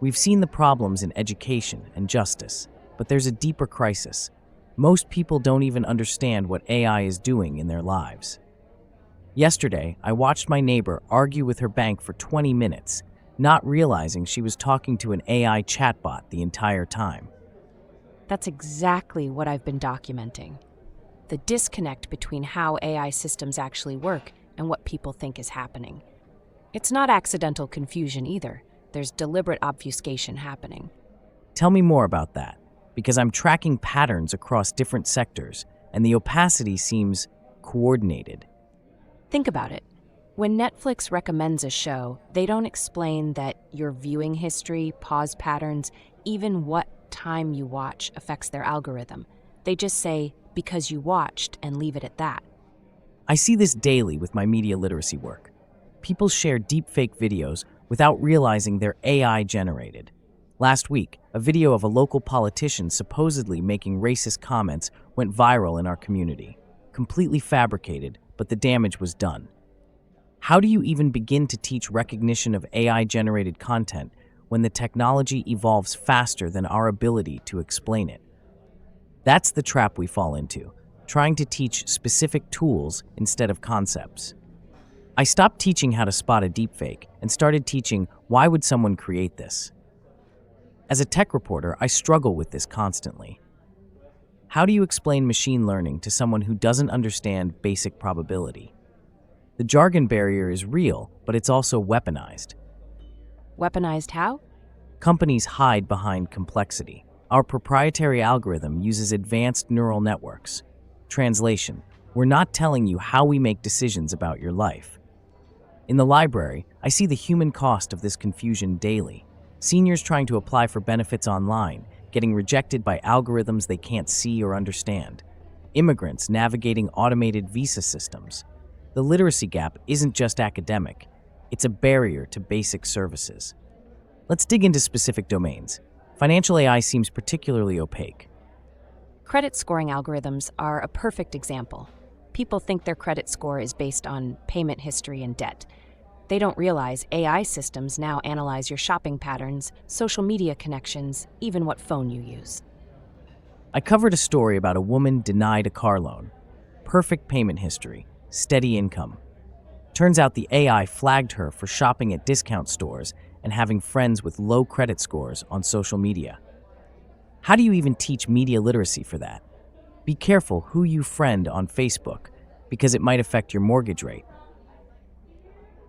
We've seen the problems in education and justice, but there's a deeper crisis. Most people don't even understand what AI is doing in their lives. Yesterday, I watched my neighbor argue with her bank for 20 minutes, not realizing she was talking to an AI chatbot the entire time. That's exactly what I've been documenting. The disconnect between how AI systems actually work and what people think is happening. It's not accidental confusion either. There's deliberate obfuscation happening. Tell me more about that, because I'm tracking patterns across different sectors, and the opacity seems coordinated. Think about it. When Netflix recommends a show, they don't explain that your viewing history, pause patterns, even what time you watch affects their algorithm. They just say, because you watched, and leave it at that. I see this daily with my media literacy work. People share deepfake videos without realizing they're AI generated. Last week, a video of a local politician supposedly making racist comments went viral in our community. Completely fabricated, but the damage was done. How do you even begin to teach recognition of AI-generated content when the technology evolves faster than our ability to explain it? That's the trap we fall into, trying to teach specific tools instead of concepts. I stopped teaching how to spot a deepfake and started teaching why would someone create this. As a tech reporter, I struggle with this constantly. How do you explain machine learning to someone who doesn't understand basic probability? The jargon barrier is real, but it's also weaponized. Weaponized how? Companies hide behind complexity. Our proprietary algorithm uses advanced neural networks. Translation: we're not telling you how we make decisions about your life. In the library, I see the human cost of this confusion daily. Seniors trying to apply for benefits online, getting rejected by algorithms they can't see or understand. Immigrants navigating automated visa systems. The literacy gap isn't just academic, it's a barrier to basic services. Let's dig into specific domains. Financial AI seems particularly opaque. Credit scoring algorithms are a perfect example. People think their credit score is based on payment history and debt. They don't realize AI systems now analyze your shopping patterns, social media connections, even what phone you use. I covered a story about a woman denied a car loan. Perfect payment history, steady income. Turns out the AI flagged her for shopping at discount stores and having friends with low credit scores on social media. How do you even teach media literacy for that? Be careful who you friend on Facebook, because it might affect your mortgage rate.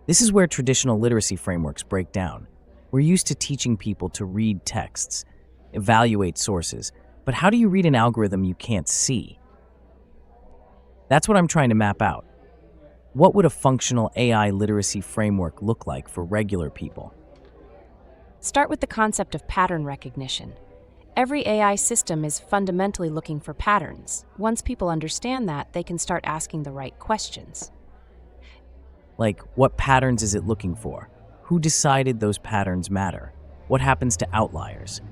This is where traditional literacy frameworks break down. We're used to teaching people to read texts, evaluate sources, but how do you read an algorithm you can't see? That's what I'm trying to map out. What would a functional AI literacy framework look like for regular people? Start with the concept of pattern recognition. Every AI system is fundamentally looking for patterns. Once people understand that, they can start asking the right questions. Like, what patterns is it looking for? Who decided those patterns matter? What happens to outliers?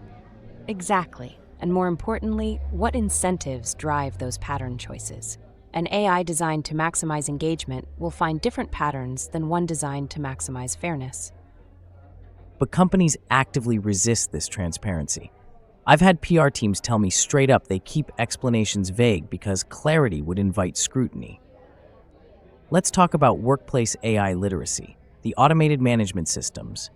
Exactly. And more importantly, what incentives drive those pattern choices? An AI designed to maximize engagement will find different patterns than one designed to maximize fairness. But companies actively resist this transparency. I've had PR teams tell me straight up they keep explanations vague because clarity would invite scrutiny. Let's talk about workplace AI literacy, the automated management systems.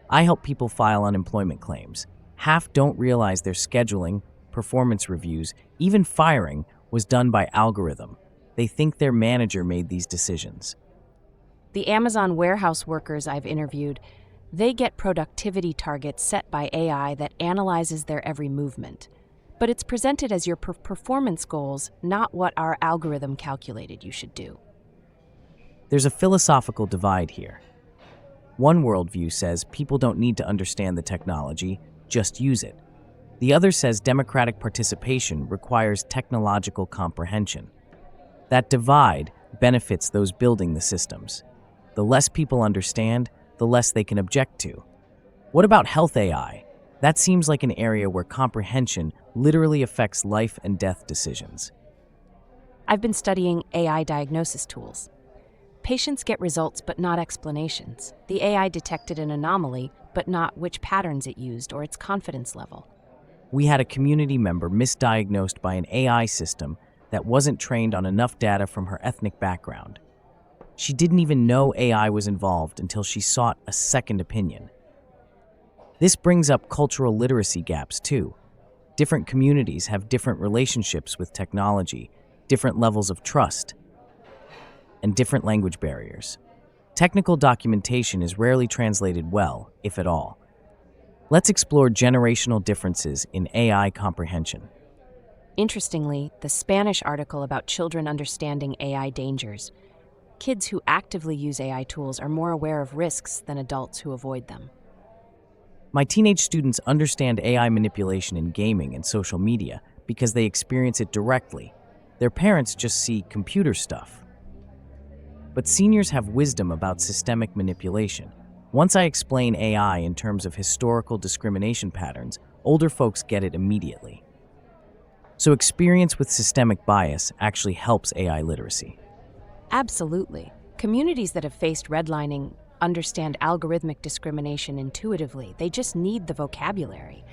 I help people file unemployment claims. Half don't realize their scheduling, performance reviews, even firing was done by algorithm. They think their manager made these decisions. The Amazon warehouse workers I've interviewed, they get productivity targets set by AI that analyzes their every movement. But it's presented as your performance goals, not what our algorithm calculated you should do. There's a philosophical divide here. One worldview says people don't need to understand the technology, just use it. The other says democratic participation requires technological comprehension. That divide benefits those building the systems. The less people understand, the less they can object to. What about health AI? That seems like an area where comprehension literally affects life and death decisions. I've been studying AI diagnosis tools. Patients get results but not explanations. The AI detected an anomaly, but not which patterns it used or its confidence level. We had a community member misdiagnosed by an AI system that wasn't trained on enough data from her ethnic background. She didn't even know AI was involved until she sought a second opinion. This brings up cultural literacy gaps too. Different communities have different relationships with technology, different levels of trust, and different language barriers. Technical documentation is rarely translated well, if at all. Let's explore generational differences in AI comprehension. Interestingly, the Spanish article about children understanding AI dangers. Kids who actively use AI tools are more aware of risks than adults who avoid them. My teenage students understand AI manipulation in gaming and social media because they experience it directly. Their parents just see computer stuff. But seniors have wisdom about systemic manipulation. Once I explain AI in terms of historical discrimination patterns, older folks get it immediately. So experience with systemic bias actually helps AI literacy. Absolutely. Communities that have faced redlining understand algorithmic discrimination intuitively. They just need the vocabulary.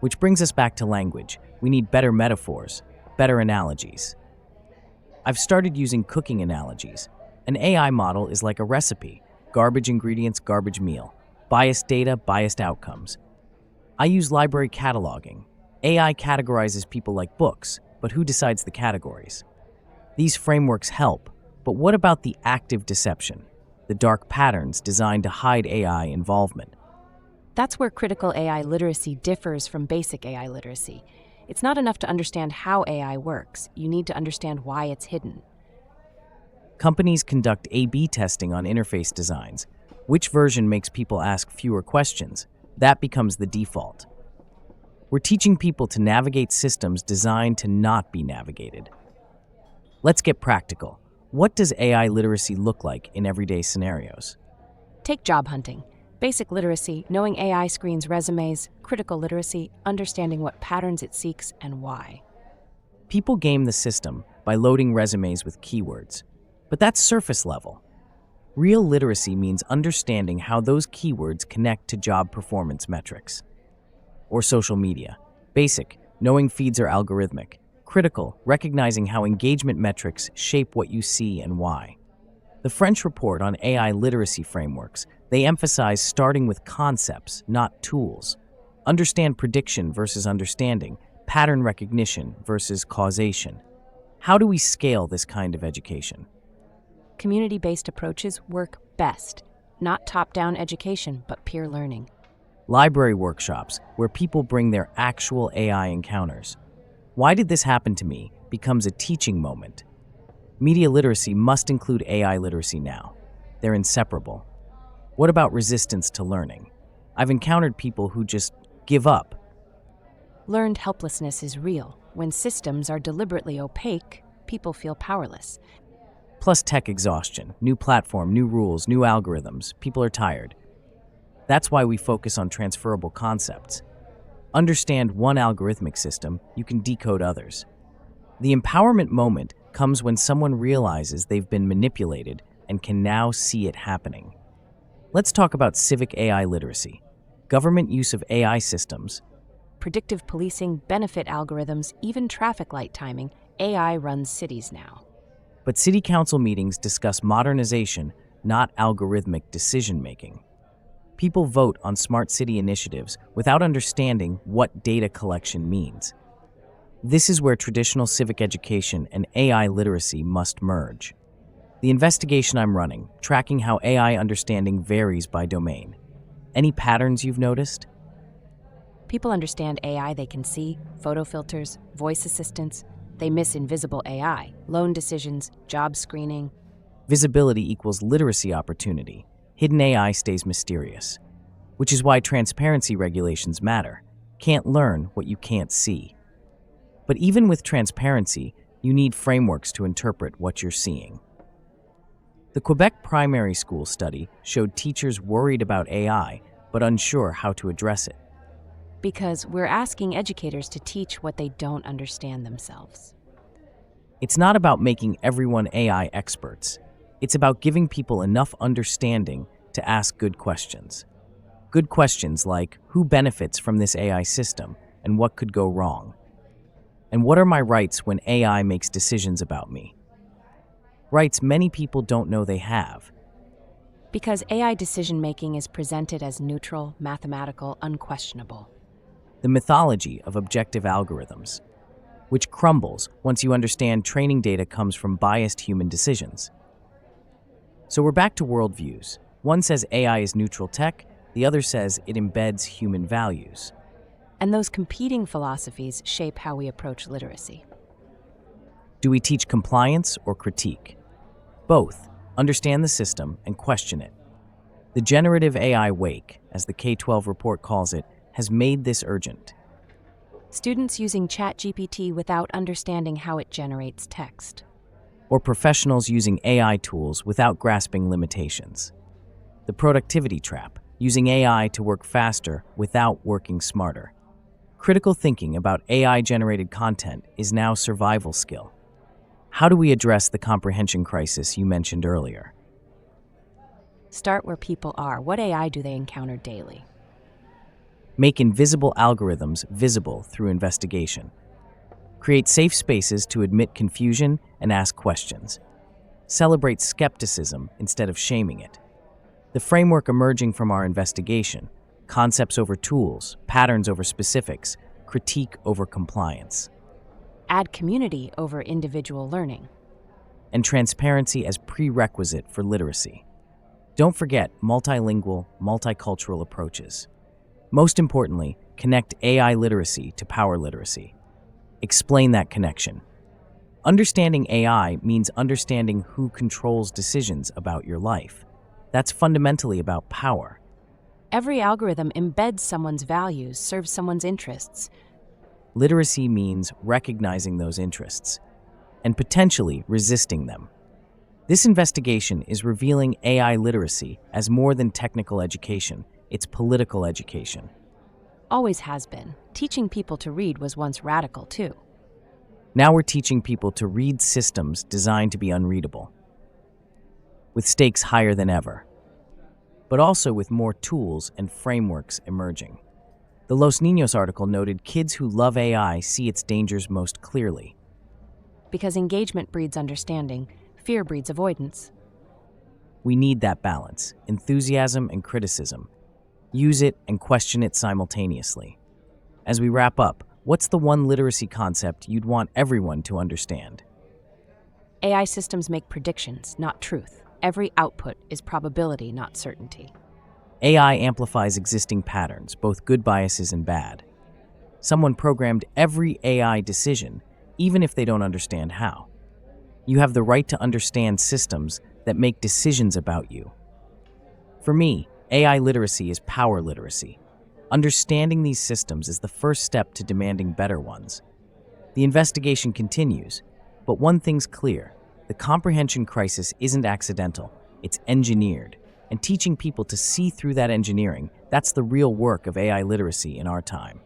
Which brings us back to language. We need better metaphors, better analogies. I've started using cooking analogies. An AI model is like a recipe: garbage ingredients, garbage meal. Biased data, biased outcomes. I use library cataloging. AI categorizes people like books, but who decides the categories? These frameworks help, but what about the active deception? The dark patterns designed to hide AI involvement? That's where critical AI literacy differs from basic AI literacy. It's not enough to understand how AI works. You need to understand why it's hidden. Companies conduct A/B testing on interface designs. Which version makes people ask fewer questions? That becomes the default. We're teaching people to navigate systems designed to not be navigated. Let's get practical. What does AI literacy look like in everyday scenarios? Take job hunting. Basic literacy, knowing AI screens resumes. Critical literacy, understanding what patterns it seeks and why. People game the system by loading resumes with keywords, but that's surface level. Real literacy means understanding how those keywords connect to job performance metrics. Or social media. Basic, knowing feeds are algorithmic. Critical, recognizing how engagement metrics shape what you see and why. The French report on AI literacy frameworks, they emphasize starting with concepts, not tools. Understand prediction versus understanding, pattern recognition versus causation. How do we scale this kind of education? Community-based approaches work best. Not top-down education, but peer learning. Library workshops, where people bring their actual AI encounters. Why did this happen to me becomes a teaching moment. Media literacy must include AI literacy now. They're inseparable. What about resistance to learning? I've encountered people who just give up. Learned helplessness is real. When systems are deliberately opaque, people feel powerless. Plus tech exhaustion, new platform, new rules, new algorithms. People are tired. That's why we focus on transferable concepts. Understand one algorithmic system, you can decode others. The empowerment moment comes when someone realizes they've been manipulated and can now see it happening. Let's talk about civic AI literacy. Government use of AI systems. Predictive policing, benefit algorithms, even traffic light timing, AI runs cities now. But city council meetings discuss modernization, not algorithmic decision-making. People vote on smart city initiatives without understanding what data collection means. This is where traditional civic education and AI literacy must merge. The investigation I'm running, tracking how AI understanding varies by domain. Any patterns you've noticed? People understand AI they can see, photo filters, voice assistants. They miss invisible AI, loan decisions, job screening. Visibility equals literacy opportunity. Hidden AI stays mysterious. Which is why transparency regulations matter. Can't learn what you can't see. But even with transparency, you need frameworks to interpret what you're seeing. The Quebec primary school study showed teachers worried about AI, but unsure how to address it. Because we're asking educators to teach what they don't understand themselves. It's not about making everyone AI experts. It's about giving people enough understanding to ask good questions. Good questions like, who benefits from this AI system and what could go wrong? And what are my rights when AI makes decisions about me? Rights many people don't know they have. Because AI decision-making is presented as neutral, mathematical, unquestionable. The mythology of objective algorithms, which crumbles once you understand training data comes from biased human decisions. So we're back to worldviews. One says AI is neutral tech, the other says it embeds human values. And those competing philosophies shape how we approach literacy. Do we teach compliance or critique? Both. Understand the system and question it. The generative AI wake, as the K-12 report calls it, has made this urgent. Students using ChatGPT without understanding how it generates text. Or professionals using AI tools without grasping limitations. The productivity trap, using AI to work faster without working smarter. Critical thinking about AI-generated content is now survival skill. How do we address the comprehension crisis you mentioned earlier? Start where people are. What AI do they encounter daily? Make invisible algorithms visible through investigation. Create safe spaces to admit confusion and ask questions. Celebrate skepticism instead of shaming it. The framework emerging from our investigation, concepts over tools, patterns over specifics, critique over compliance. Add community over individual learning. And transparency as prerequisite for literacy. Don't forget multilingual, multicultural approaches. Most importantly, connect AI literacy to power literacy. Explain that connection. Understanding AI means understanding who controls decisions about your life. That's fundamentally about power. Every algorithm embeds someone's values, serves someone's interests. Literacy means recognizing those interests and potentially resisting them. This investigation is revealing AI literacy as more than technical education. It's political education. Always has been. Teaching people to read was once radical, too. Now we're teaching people to read systems designed to be unreadable, with stakes higher than ever, but also with more tools and frameworks emerging. The Los Niños article noted kids who love AI see its dangers most clearly. Because engagement breeds understanding, fear breeds avoidance. We need that balance, enthusiasm and criticism. Use it and question it simultaneously. As we wrap up, what's the one literacy concept you'd want everyone to understand? AI systems make predictions, not truth. Every output is probability, not certainty. AI amplifies existing patterns, both good biases and bad. Someone programmed every AI decision, even if they don't understand how. You have the right to understand systems that make decisions about you. For me, AI literacy is power literacy. Understanding these systems is the first step to demanding better ones. The investigation continues, but one thing's clear. The comprehension crisis isn't accidental, it's engineered. And teaching people to see through that engineering, that's the real work of AI literacy in our time.